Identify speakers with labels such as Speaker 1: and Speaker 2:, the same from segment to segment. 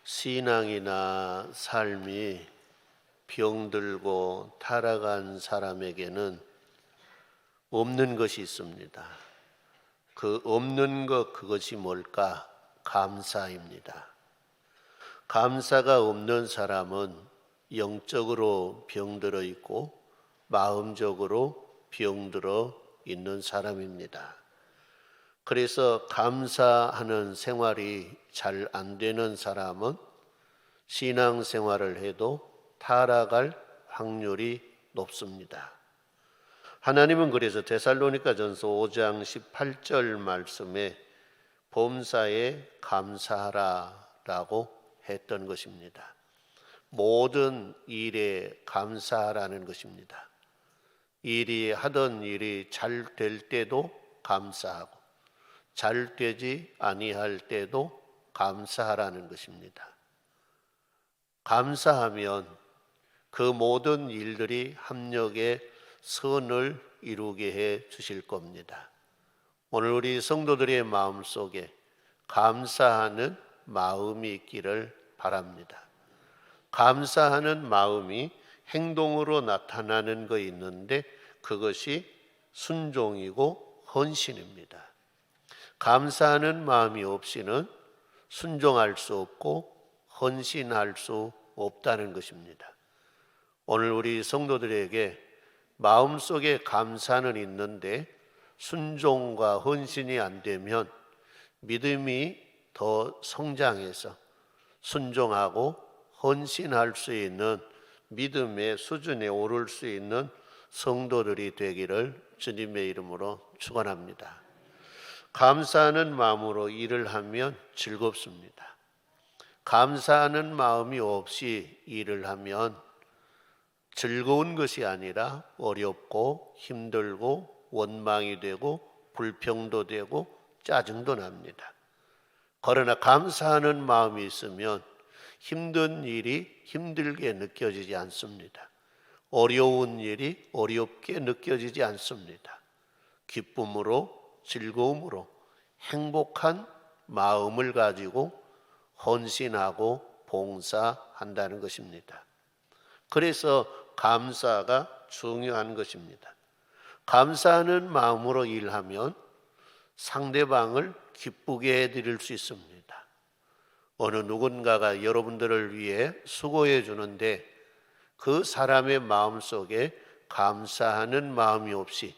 Speaker 1: 신앙이나 삶이 병들고 타락한 사람에게는 없는 것이 있습니다. 그 없는 것, 그것이 뭘까? 감사입니다. 감사가 없는 사람은 영적으로 병들어 있고 마음적으로 병들어 있는 사람입니다. 그래서 감사하는 생활이 잘 안 되는 사람은 신앙생활을 해도 타락할 확률이 높습니다. 하나님은 그래서 데살로니가전서 5장 18절 말씀에 범사에 감사하라라고 했던 것입니다. 모든 일에 감사하라는 것입니다. 하던 일이 잘 될 때도 감사하고 잘 되지 아니할 때도 감사하라는 것입니다. 감사하면 그 모든 일들이 합력의 선을 이루게 해 주실 겁니다. 오늘 우리 성도들의 마음속에 감사하는 마음이 있기를 바랍니다. 감사하는 마음이 행동으로 나타나는 거 있는데 그것이 순종이고 헌신입니다. 감사하는 마음이 없이는 순종할 수 없고 헌신할 수 없다는 것입니다. 오늘 우리 성도들에게 마음속에 감사는 있는데 순종과 헌신이 안 되면 믿음이 더 성장해서 순종하고 헌신할 수 있는 믿음의 수준에 오를 수 있는 성도들이 되기를 주님의 이름으로 축원합니다. 감사하는 마음으로 일을 하면 즐겁습니다. 감사하는 마음이 없이 일을 하면 즐거운 것이 아니라 어렵고 힘들고 원망이 되고 불평도 되고 짜증도 납니다. 그러나 감사하는 마음이 있으면 힘든 일이 힘들게 느껴지지 않습니다. 어려운 일이 어렵게 느껴지지 않습니다. 기쁨으로 즐거움으로 행복한 마음을 가지고 헌신하고 봉사한다는 것입니다. 그래서 감사가 중요한 것입니다. 감사하는 마음으로 일하면 상대방을 기쁘게 해드릴 수 있습니다. 어느 누군가가 여러분들을 위해 수고해 주는데 그 사람의 마음속에 감사하는 마음이 없이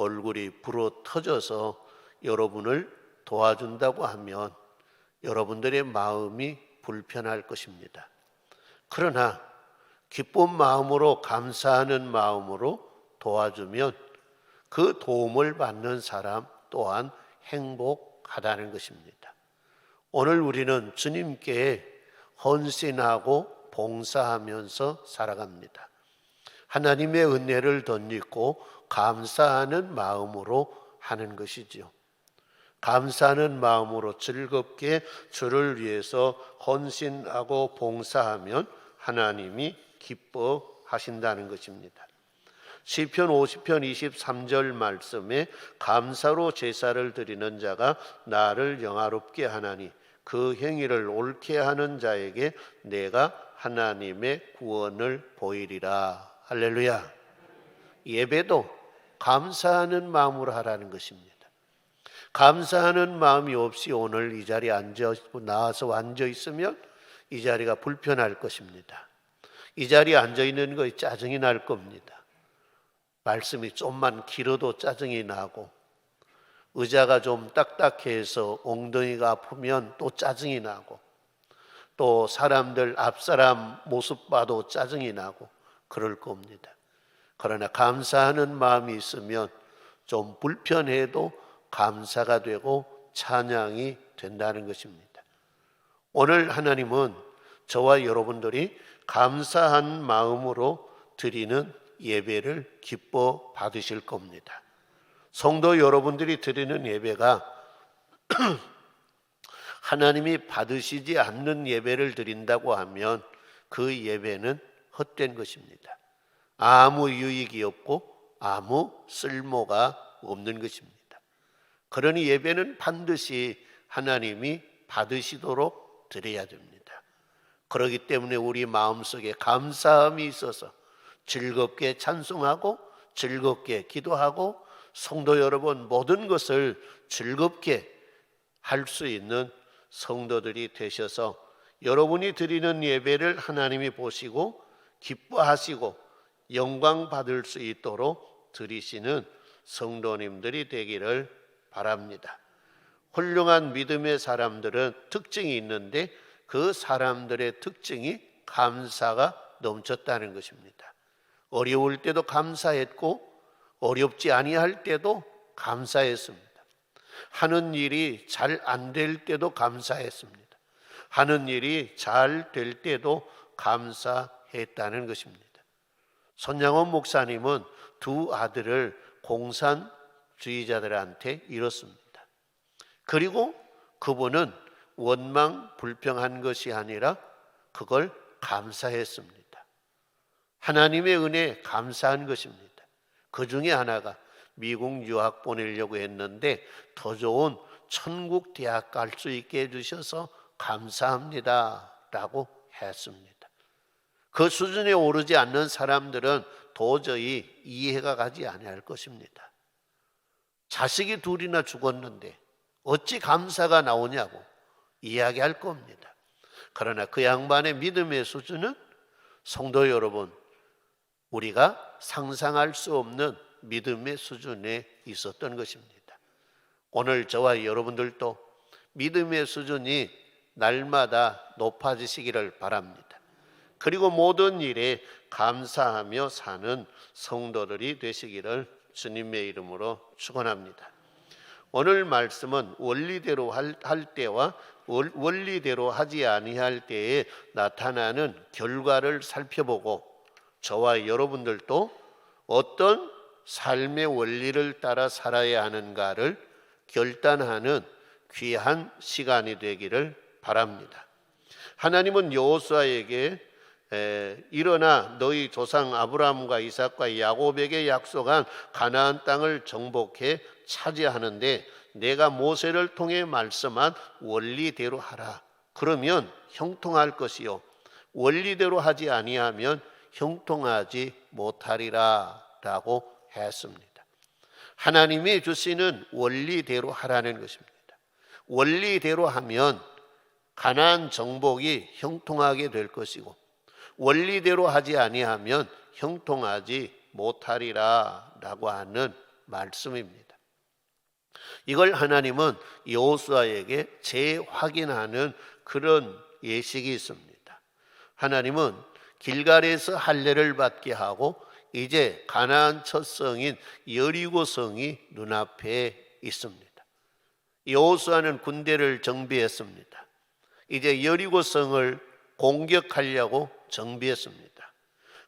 Speaker 1: 얼굴이 불어 터져서 여러분을 도와준다고 하면 여러분들의 마음이 불편할 것입니다. 그러나 기쁜 마음으로 감사하는 마음으로 도와주면 그 도움을 받는 사람 또한 행복하다는 것입니다. 오늘 우리는 주님께 헌신하고 봉사하면서 살아갑니다. 하나님의 은혜를 덧입고 감사하는 마음으로 하는 것이지요. 감사하는 마음으로 즐겁게 주를 위해서 헌신하고 봉사하면 하나님이 기뻐하신다는 것입니다. 시편 50편 23절 말씀에 감사로 제사를 드리는 자가 나를 영화롭게 하나니 그 행위를 옳게 하는 자에게 내가 하나님의 구원을 보이리라. 할렐루야. 예배도 감사하는 마음으로 하라는 것입니다. 감사하는 마음이 없이 오늘 이 자리에 나와서 앉아 있으면 이 자리가 불편할 것입니다. 이 자리에 앉아 있는 거에 짜증이 날 겁니다. 말씀이 좀만 길어도 짜증이 나고 의자가 좀 딱딱해서 엉덩이가 아프면 또 짜증이 나고 또 사람들 앞사람 모습 봐도 짜증이 나고 그럴 겁니다. 그러나 감사하는 마음이 있으면 좀 불편해도 감사가 되고 찬양이 된다는 것입니다. 오늘 하나님은 저와 여러분들이 감사한 마음으로 드리는 예배를 기뻐 받으실 겁니다. 성도 여러분들이 드리는 예배가 하나님이 받으시지 않는 예배를 드린다고 하면 그 예배는 헛된 것입니다. 아무 유익이 없고 아무 쓸모가 없는 것입니다. 그러니 예배는 반드시 하나님이 받으시도록 드려야 됩니다. 그렇기 때문에 우리 마음속에 감사함이 있어서 즐겁게 찬송하고 즐겁게 기도하고 성도 여러분 모든 것을 즐겁게 할 수 있는 성도들이 되셔서 여러분이 드리는 예배를 하나님이 보시고 기뻐하시고 영광 받을 수 있도록 드리시는 성도님들이 되기를 바랍니다. 훌륭한 믿음의 사람들은 특징이 있는데 그 사람들의 특징이 감사가 넘쳤다는 것입니다. 어려울 때도 감사했고 어렵지 아니할 때도 감사했습니다. 하는 일이 잘 안 될 때도 감사했습니다. 하는 일이 잘 될 때도 감사했다는 것입니다. 손양원 목사님은 두 아들을 공산주의자들한테 잃었습니다. 그리고 그분은 원망 불평한 것이 아니라 그걸 감사했습니다. 하나님의 은혜에 감사한 것입니다. 그 중에 하나가 미국 유학 보내려고 했는데 더 좋은 천국 대학 갈 수 있게 해주셔서 감사합니다 라고 했습니다. 그 수준에 오르지 않는 사람들은 도저히 이해가 가지 아니할 것입니다. 자식이 둘이나 죽었는데 어찌 감사가 나오냐고 이야기할 겁니다. 그러나 그 양반의 믿음의 수준은 성도 여러분, 우리가 상상할 수 없는 믿음의 수준에 있었던 것입니다. 오늘 저와 여러분들도 믿음의 수준이 날마다 높아지시기를 바랍니다. 그리고 모든 일에 감사하며 사는 성도들이 되시기를 주님의 이름으로 축원합니다. 오늘 말씀은 원리대로 할 때와 원리대로 하지 아니할 때에 나타나는 결과를 살펴보고 저와 여러분들도 어떤 삶의 원리를 따라 살아야 하는가를 결단하는 귀한 시간이 되기를 바랍니다. 하나님은 여호수아에게 일어나 너희 조상 아브라함과 이삭과 야곱에게 약속한 가나안 땅을 정복해 차지하는데 내가 모세를 통해 말씀한 원리대로 하라. 그러면 형통할 것이요 원리대로 하지 아니하면 형통하지 못하리라 라고 했습니다. 하나님이 주시는 원리대로 하라는 것입니다. 원리대로 하면 가나안 정복이 형통하게 될 것이고 원리대로 하지 아니하면 형통하지 못하리라 라고 하는 말씀입니다. 이걸 하나님은 여호수아에게 재확인하는 그런 예식이 있습니다. 하나님은 길갈에서 할례를 받게 하고 이제 가나안 첫 성인 여리고 성이 눈앞에 있습니다. 여호수아는 군대를 정비했습니다. 이제 여리고 성을 공격하려고 정비했습니다.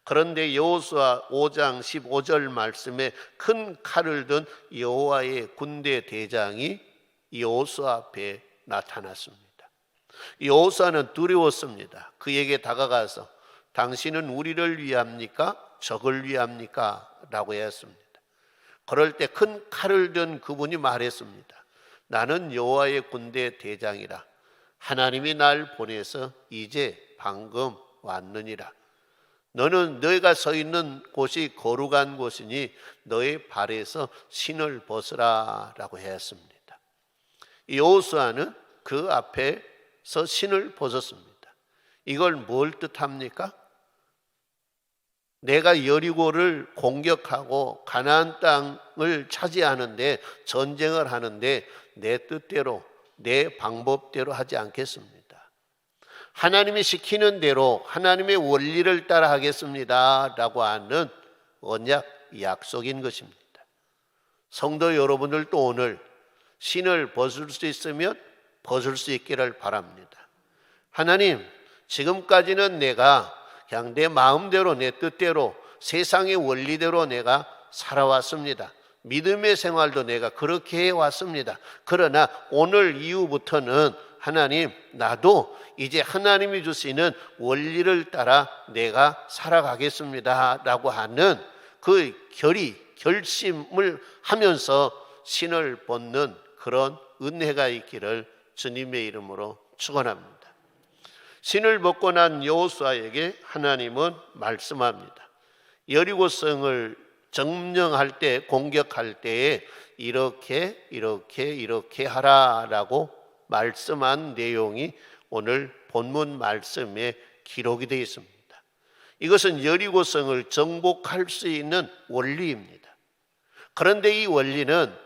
Speaker 1: 그런데 여호수아 5장 15절 말씀에 큰 칼을 든 여호와의 군대 대장이 여호수아 앞에 나타났습니다. 여호수아는 두려웠습니다. 그에게 다가가서 당신은 우리를 위합니까? 적을 위합니까? 라고 했습니다. 그럴 때 큰 칼을 든 그분이 말했습니다. 나는 여호와의 군대 대장이라. 하나님이 날 보내서 이제 방금 왔느니라. 너는 너희가 서 있는 곳이 거룩한 곳이니 너의 발에서 신을 벗으라 라고 했습니다. 여호수아는 그 앞에서 신을 벗었습니다. 이걸 뭘 뜻합니까? 내가 여리고를 공격하고 가나안 땅을 차지하는데 전쟁을 하는데 내 뜻대로 내 방법대로 하지 않겠습니다. 하나님이 시키는 대로 하나님의 원리를 따라 하겠습니다 라고 하는 언약 약속인 것입니다. 성도 여러분들도 오늘 신을 벗을 수 있으면 벗을 수 있기를 바랍니다. 하나님, 지금까지는 내가 그냥 내 마음대로 내 뜻대로 세상의 원리대로 내가 살아왔습니다. 믿음의 생활도 내가 그렇게 해왔습니다. 그러나 오늘 이후부터는 하나님, 나도 이제 하나님이 주시는 원리를 따라 내가 살아가겠습니다 라고 하는 그 결심을 하면서 신을 벗는 그런 은혜가 있기를 주님의 이름으로 축원합니다. 신을 벗고 난 여호수아에게 하나님은 말씀합니다. 여리고성을 점령할 때, 공격할 때에 이렇게 하라라고 말씀한 내용이 오늘 본문 말씀에 기록이 되어 있습니다. 이것은 여리고성을 정복할 수 있는 원리입니다. 그런데 이 원리는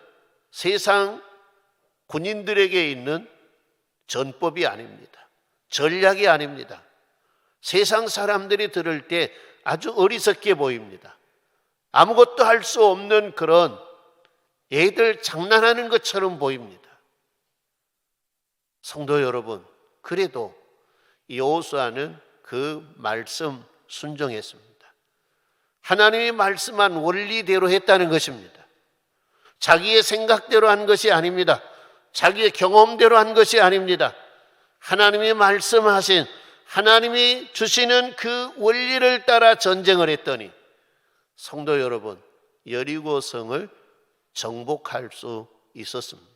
Speaker 1: 세상 군인들에게 있는 전법이 아닙니다. 전략이 아닙니다. 세상 사람들이 들을 때 아주 어리석게 보입니다. 아무것도 할 수 없는 그런 애들 장난하는 것처럼 보입니다. 성도 여러분, 그래도 여호수아는 그 말씀 순종했습니다. 하나님이 말씀한 원리대로 했다는 것입니다. 자기의 생각대로 한 것이 아닙니다. 자기의 경험대로 한 것이 아닙니다. 하나님이 말씀하신, 하나님이 주시는 그 원리를 따라 전쟁을 했더니 성도 여러분, 여리고성을 정복할 수 있었습니다.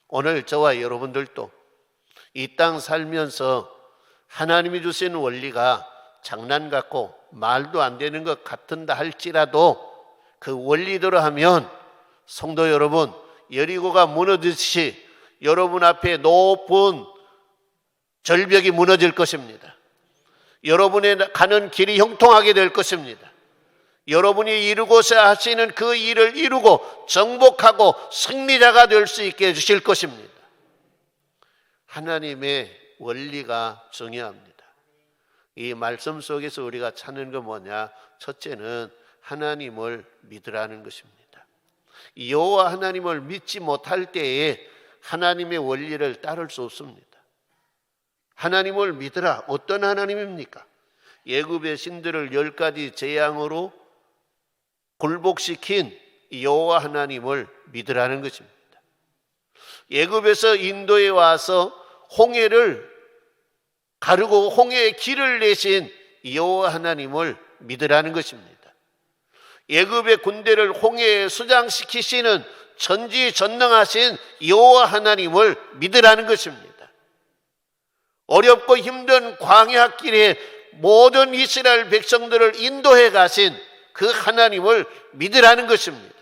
Speaker 1: 오늘 저와 여러분들도 이 땅 살면서 하나님이 주신 원리가 장난 같고 말도 안 되는 것 같은다 할지라도 그 원리대로 하면 성도 여러분, 여리고가 무너지듯이 여러분 앞에 높은 절벽이 무너질 것입니다. 여러분의 가는 길이 형통하게 될 것입니다. 여러분이 이루고자 하시는 그 일을 이루고 정복하고 승리자가 될 수 있게 해주실 것입니다. 하나님의 원리가 중요합니다. 이 말씀 속에서 우리가 찾는 건 뭐냐? 첫째는 하나님을 믿으라는 것입니다. 여호와 하나님을 믿지 못할 때에 하나님의 원리를 따를 수 없습니다. 하나님을 믿으라. 어떤 하나님입니까? 애굽의 신들을 10가지 재앙으로 굴복시킨 여호와 하나님을 믿으라는 것입니다. 애굽에서 인도에 와서 홍해를 가르고 홍해의 길을 내신 여호와 하나님을 믿으라는 것입니다. 애굽의 군대를 홍해에 수장시키시는 전지전능하신 여호와 하나님을 믿으라는 것입니다. 어렵고 힘든 광야길에 모든 이스라엘 백성들을 인도해 가신 그 하나님을 믿으라는 것입니다.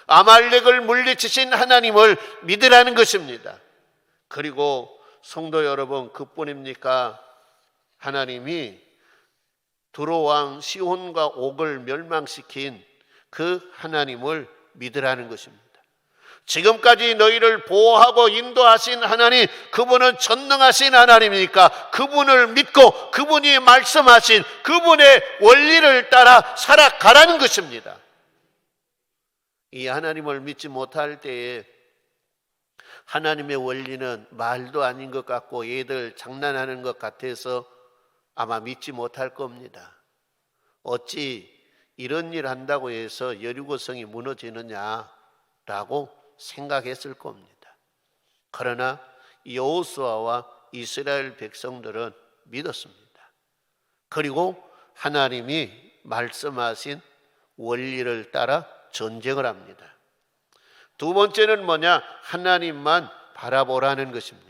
Speaker 1: 아말렉을 물리치신 하나님을 믿으라는 것입니다. 그리고 성도 여러분, 그뿐입니까? 하나님이 두로왕 시혼과 옥을 멸망시킨 그 하나님을 믿으라는 것입니다. 지금까지 너희를 보호하고 인도하신 하나님, 그분은 전능하신 하나님이니까 그분을 믿고 그분이 말씀하신 그분의 원리를 따라 살아가라는 것입니다. 이 하나님을 믿지 못할 때에 하나님의 원리는 말도 아닌 것 같고 애들 장난하는 것 같아서 아마 믿지 못할 겁니다. 어찌 이런 일 한다고 해서 여리고성이 무너지느냐라고 생각했을 겁니다. 그러나 여호수아와 이스라엘 백성들은 믿었습니다. 그리고 하나님이 말씀하신 원리를 따라 전쟁을 합니다. 두 번째는 뭐냐? 하나님만 바라보라는 것입니다.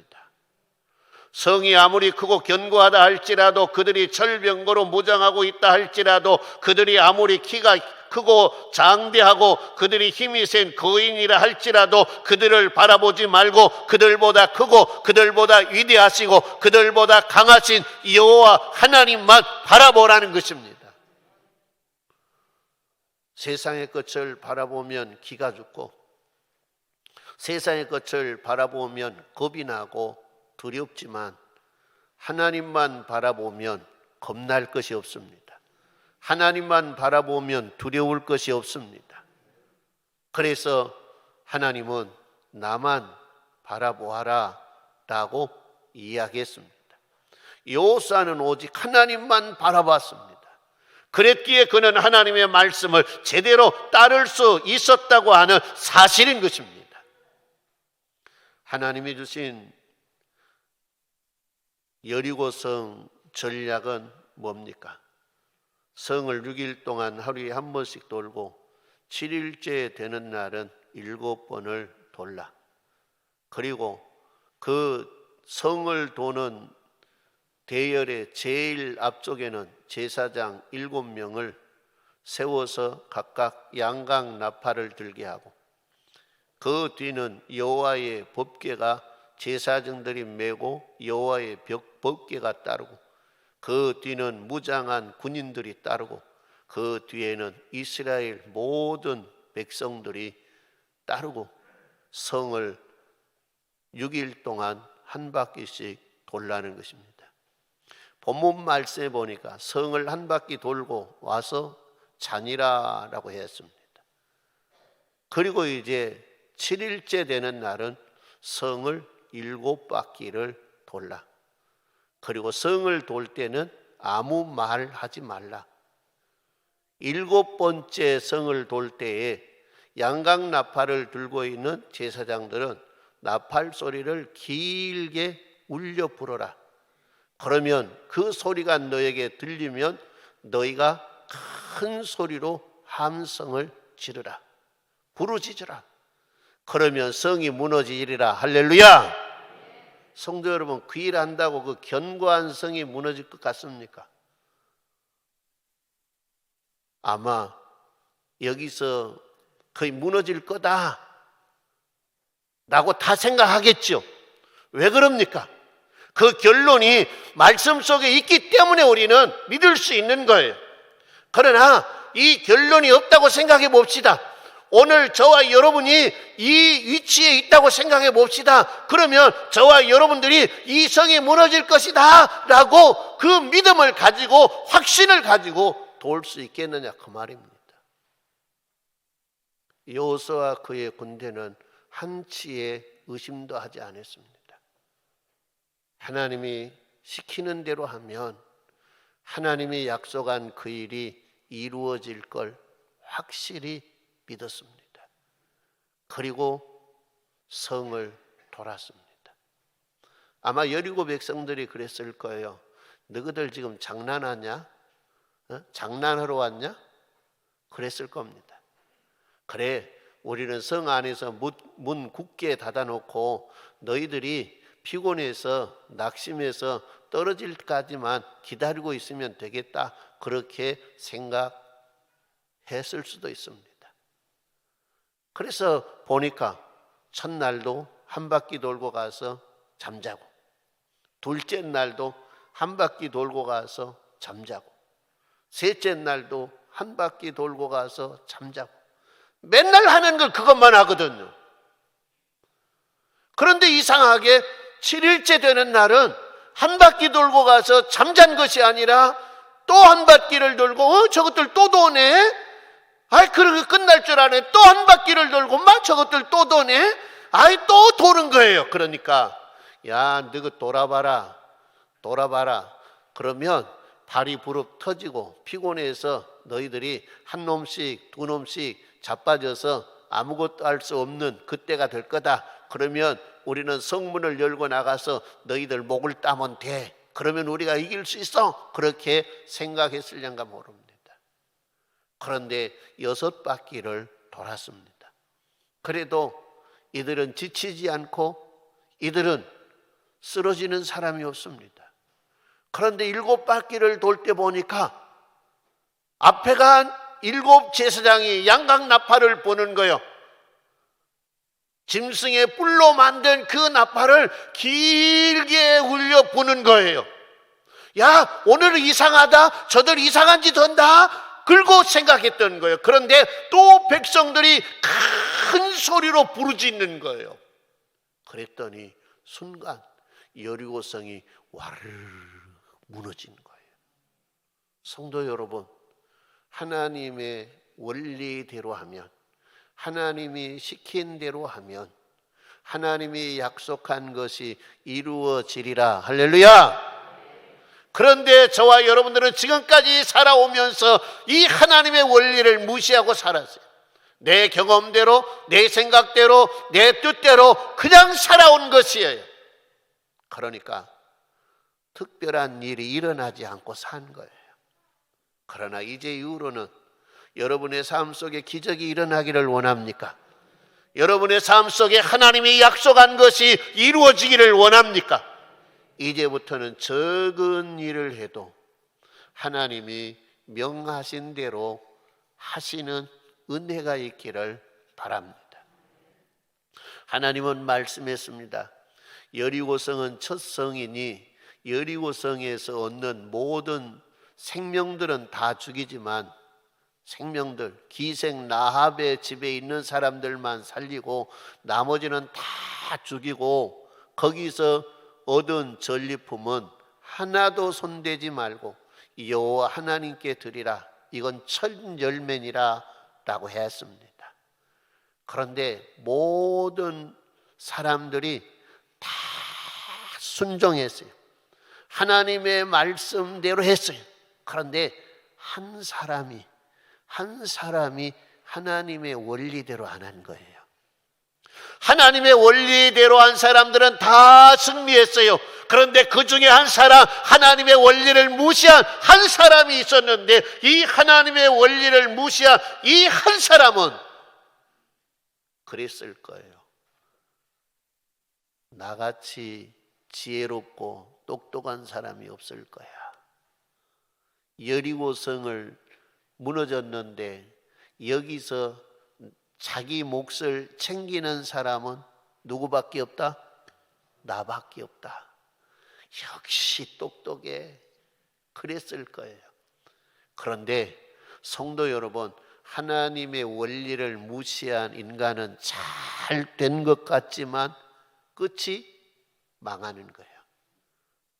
Speaker 1: 성이 아무리 크고 견고하다 할지라도, 그들이 철병거로 무장하고 있다 할지라도, 그들이 아무리 키가 크고 장대하고 그들이 힘이 센 거인이라 할지라도 그들을 바라보지 말고 그들보다 크고 그들보다 위대하시고 그들보다 강하신 여호와 하나님만 바라보라는 것입니다. 세상의 것을 바라보면 기가 죽고 세상의 것을 바라보면 겁이 나고 두렵지만 하나님만 바라보면 겁날 것이 없습니다. 하나님만 바라보면 두려울 것이 없습니다. 그래서 하나님은 나만 바라보아라 라고 이야기했습니다. 여호수아는 오직 하나님만 바라봤습니다. 그랬기에 그는 하나님의 말씀을 제대로 따를 수 있었다고 하는 사실인 것입니다. 하나님이 주신 여리고성 전략은 뭡니까? 성을 6일 동안 하루에 한 번씩 돌고 7일째 되는 날은 7번을 돌라. 그리고 그 성을 도는 대열의 제일 앞쪽에는 제사장 7명을 세워서 각각 양각 나팔을 들게 하고, 그 뒤는 여호와의 법궤가 제사장들이 메고 여호와의 법궤가 따르고, 그 뒤는 무장한 군인들이 따르고, 그 뒤에는 이스라엘 모든 백성들이 따르고 성을 6일 동안 한 바퀴씩 돌라는 것입니다. 본문 말씀에 보니까 성을 한 바퀴 돌고 와서 자니라라고 했습니다. 그리고 이제 7일째 되는 날은 성을 7바퀴를 돌라. 그리고 성을 돌 때는 아무 말 하지 말라. 7번째 성을 돌 때에 양각 나팔을 들고 있는 제사장들은 나팔 소리를 길게 울려 불어라. 그러면 그 소리가 너에게 들리면 너희가 큰 소리로 함성을 지르라. 부르짖으라. 그러면 성이 무너지리라. 할렐루야. 성도 여러분, 그 일 한다고 그 견고한 성이 무너질 것 같습니까? 아마 여기서 거의 무너질 거다 라고 다 생각하겠죠. 왜 그럽니까? 그 결론이 말씀 속에 있기 때문에 우리는 믿을 수 있는 거예요. 그러나 이 결론이 없다고 생각해 봅시다. 오늘 저와 여러분이 이 위치에 있다고 생각해 봅시다. 그러면 저와 여러분들이 이 성이 무너질 것이다 라고 그 믿음을 가지고, 확신을 가지고 도울 수 있겠느냐, 그 말입니다. 여호수아와 그의 군대는 한치의 의심도 하지 않았습니다. 하나님이 시키는 대로 하면 하나님이 약속한 그 일이 이루어질 걸 확실히 믿었습니다. 그리고 성을 돌았습니다. 아마 여리고 백성들이 그랬을 거예요. 너희들 지금 장난하냐? 장난하러 왔냐? 그랬을 겁니다. 그래, 우리는 성 안에서 문 굳게 닫아놓고 너희들이 피곤해서 낙심해서 떨어질 때까지만 기다리고 있으면 되겠다, 그렇게 생각했을 수도 있습니다. 그래서 보니까 첫날도 한 바퀴 돌고 가서 잠자고, 둘째 날도 한 바퀴 돌고 가서 잠자고, 셋째 날도 한 바퀴 돌고 가서 잠자고, 맨날 하는 걸 그것만 하거든요. 그런데 이상하게 7일째 되는 날은 한 바퀴 돌고 가서 잠잔 것이 아니라 또 한 바퀴를 돌고, 저것들 또 도네? 그렇게 끝날 줄 아네. 또 한 바퀴를 돌고, 저것들 또 도네? 또 도는 거예요. 그러니까, 야, 너희 돌아봐라. 그러면 발이 부릅 터지고 피곤해서 너희들이 한 놈씩 두 놈씩 자빠져서 아무것도 할 수 없는 그때가 될 거다. 그러면 우리는 성문을 열고 나가서 너희들 목을 따면 돼. 그러면 우리가 이길 수 있어. 그렇게 생각했을런가 모릅니다. 그런데 6바퀴를 돌았습니다. 그래도 이들은 지치지 않고 이들은 쓰러지는 사람이 없습니다. 그런데 7바퀴를 돌 때 보니까 앞에 간 7 제사장이 양각 나팔을 부는 거예요. 짐승의 뿔로 만든 그 나팔을 길게 울려 부는 거예요. 야, 오늘은 이상하다, 저들 이상한 짓 한다, 그러고 생각했던 거예요. 그런데 또 백성들이 큰 소리로 부르짖는 거예요. 그랬더니 순간 여리고성이 와르르 무너진 거예요. 성도 여러분, 하나님의 원리대로 하면, 하나님이 시킨 대로 하면 하나님이 약속한 것이 이루어지리라. 할렐루야. 그런데 저와 여러분들은 지금까지 살아오면서 이 하나님의 원리를 무시하고 살았어요. 내 경험대로, 내 생각대로, 내 뜻대로 그냥 살아온 것이에요. 그러니까 특별한 일이 일어나지 않고 산 거예요. 그러나 이제 이후로는 여러분의 삶 속에 기적이 일어나기를 원합니까? 여러분의 삶 속에 하나님이 약속한 것이 이루어지기를 원합니까? 이제부터는 적은 일을 해도 하나님이 명하신 대로 하시는 은혜가 있기를 바랍니다. 하나님은 말씀했습니다. 여리고성은 첫 성이니 여리고성에서 얻는 모든 생명들은 다 죽이지만 생명들, 기생 라합의 집에 있는 사람들만 살리고 나머지는 다 죽이고 거기서 얻은 전리품은 하나도 손대지 말고 여호와 하나님께 드리라. 이건 첫 열매니라 라고 했습니다. 그런데 모든 사람들이 다 순종했어요. 하나님의 말씀대로 했어요. 그런데 한 사람이 하나님의 원리대로 안 한 거예요. 하나님의 원리대로 한 사람들은 다 승리했어요. 그런데 그 중에 한 사람, 하나님의 원리를 무시한 한 사람이 있었는데 이 하나님의 원리를 무시한 이 한 사람은 그랬을 거예요. 나같이 지혜롭고 똑똑한 사람이 없을 거야. 여리고성을 무너졌는데 여기서 자기 몫을 챙기는 사람은 누구밖에 없다? 나밖에 없다. 역시 똑똑해. 그랬을 거예요. 그런데 성도 여러분, 하나님의 원리를 무시한 인간은 잘 된 것 같지만 끝이 망하는 거예요.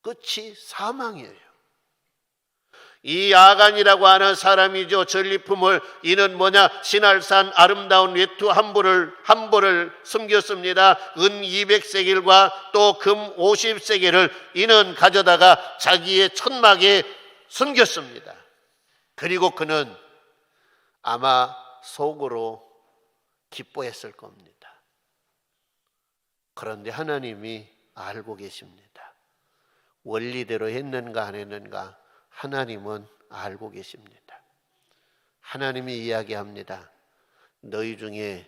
Speaker 1: 끝이 사망이에요. 이 아간이라고 하는 사람이죠. 전리품을 이는 뭐냐? 신할산 아름다운 외투 한 벌을 숨겼습니다. 은 200세겔과 또 금 50세겔을 이는 가져다가 자기의 천막에 숨겼습니다. 그리고 그는 아마 속으로 기뻐했을 겁니다. 그런데 하나님이 알고 계십니다. 원리대로 했는가 안 했는가 하나님은 알고 계십니다. 하나님이 이야기합니다. 너희 중에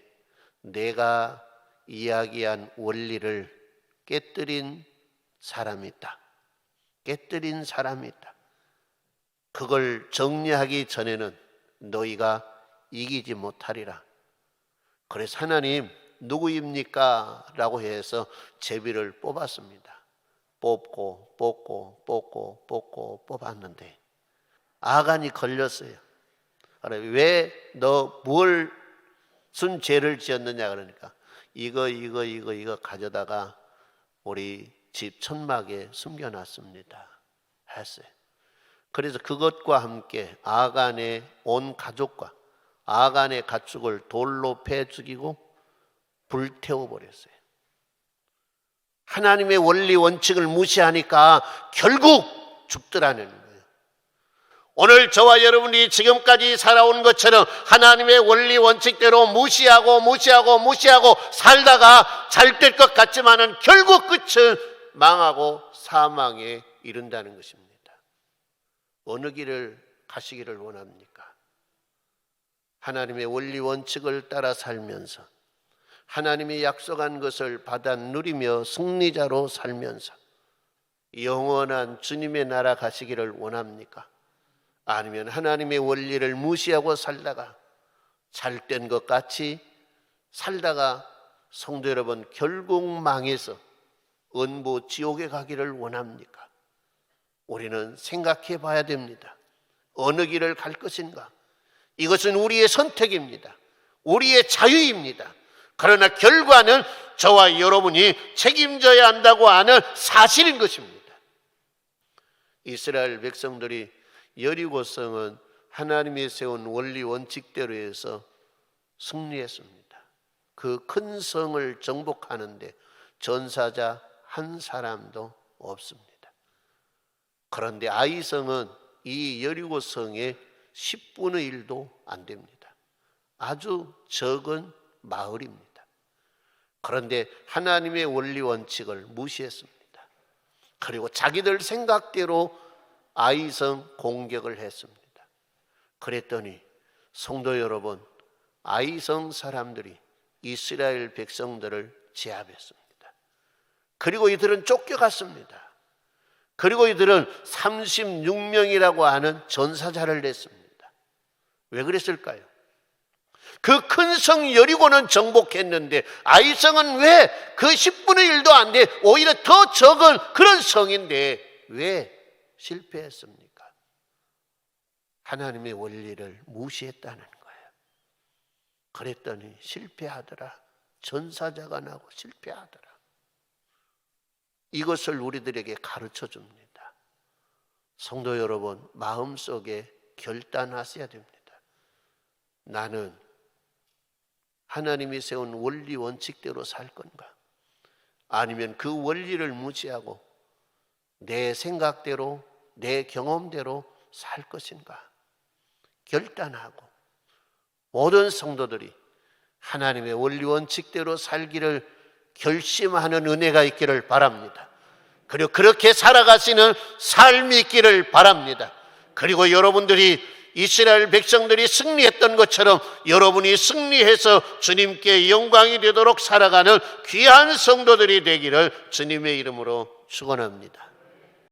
Speaker 1: 내가 이야기한 원리를 깨뜨린 사람이 있다. 깨뜨린 사람이 있다. 그걸 정리하기 전에는 너희가 이기지 못하리라. 그래서 하나님 누구입니까? 라고 해서 제비를 뽑았습니다. 뽑고 뽑았는데 아간이 걸렸어요. 왜 너 무슨 죄를 지었느냐 그러니까 이거 가져다가 우리 집 천막에 숨겨놨습니다 했어요. 그래서 그것과 함께 아간의 온 가족과 아간의 가축을 돌로 패 죽이고 불태워버렸어요. 하나님의 원리 원칙을 무시하니까 결국 죽더라는 거예요. 오늘 저와 여러분이 지금까지 살아온 것처럼 하나님의 원리 원칙대로 무시하고 살다가 잘 될 것 같지만은 결국 끝은 망하고 사망에 이른다는 것입니다. 어느 길을 가시기를 원합니까? 하나님의 원리 원칙을 따라 살면서 하나님이 약속한 것을 받아 누리며 승리자로 살면서 영원한 주님의 나라 가시기를 원합니까? 아니면 하나님의 원리를 무시하고 살다가 잘된 것 같이 살다가 성도 여러분 결국 망해서 은부 지옥에 가기를 원합니까? 우리는 생각해 봐야 됩니다. 어느 길을 갈 것인가? 이것은 우리의 선택입니다. 우리의 자유입니다. 그러나 결과는 저와 여러분이 책임져야 한다고 하는 사실인 것입니다. 이스라엘 백성들이 여리고성은 하나님이 세운 원리 원칙대로 해서 승리했습니다. 그 큰 성을 정복하는데 전사자 한 사람도 없습니다. 그런데 아이성은 이 여리고성의 10분의 1도 안 됩니다. 아주 적은 마을입니다. 그런데 하나님의 원리 원칙을 무시했습니다. 그리고 자기들 생각대로 아이성 공격을 했습니다. 그랬더니 성도 여러분, 아이성 사람들이 이스라엘 백성들을 제압했습니다. 그리고 이들은 쫓겨갔습니다. 그리고 이들은 36명이라고 하는 전사자를 냈습니다. 왜 그랬을까요? 그 큰 성 여리고는 정복했는데 아이성은 왜 그 10분의 1도 안 돼 오히려 더 적은 그런 성인데 왜 실패했습니까? 하나님의 원리를 무시했다는 거예요. 그랬더니 실패하더라. 전사자가 나고 실패하더라. 이것을 우리들에게 가르쳐 줍니다. 성도 여러분, 마음속에 결단하셔야 됩니다. 나는 하나님이 세운 원리 원칙대로 살 건가? 아니면 그 원리를 무시하고 내 생각대로, 내 경험대로 살 것인가? 결단하고 모든 성도들이 하나님의 원리 원칙대로 살기를 결심하는 은혜가 있기를 바랍니다. 그리고 그렇게 살아가시는 삶이 있기를 바랍니다. 그리고 여러분들이 이스라엘 백성들이 승리했던 것처럼 여러분이 승리해서 주님께 영광이 되도록 살아가는 귀한 성도들이 되기를 주님의 이름으로 축원합니다.